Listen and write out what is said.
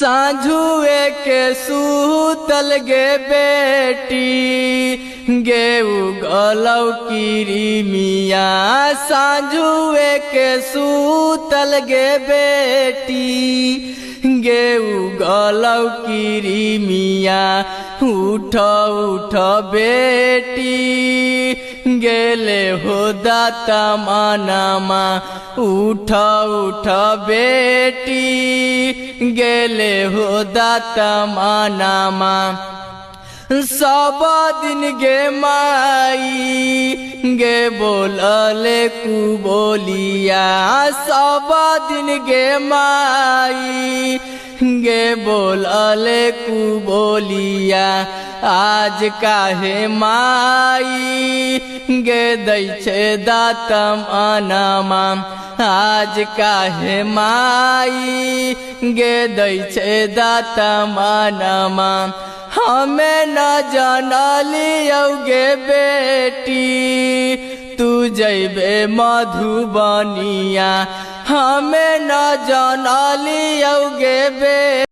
साझुए के सूतल गे बेटी गे उगलौ किरिमिया साझुए के सूतल गे बेटी गे उगलौ किरिमिया उठ उठ बेटी गेले हो दाता मानामा उठ उठ बेटी गेले हो दाता मानामा सब दिन गे माई गे बोलले कु बोलिया सब दिन गे माई गे बोलले कु बोलिया आज काहे माई गे दै छे दातम अनामा आज काहे माई गे दै छे दातम अनामा हमें न जानलियौ गे बेटी तू जैबे मधुबनिया हमें न जानलियौ गे बेटी।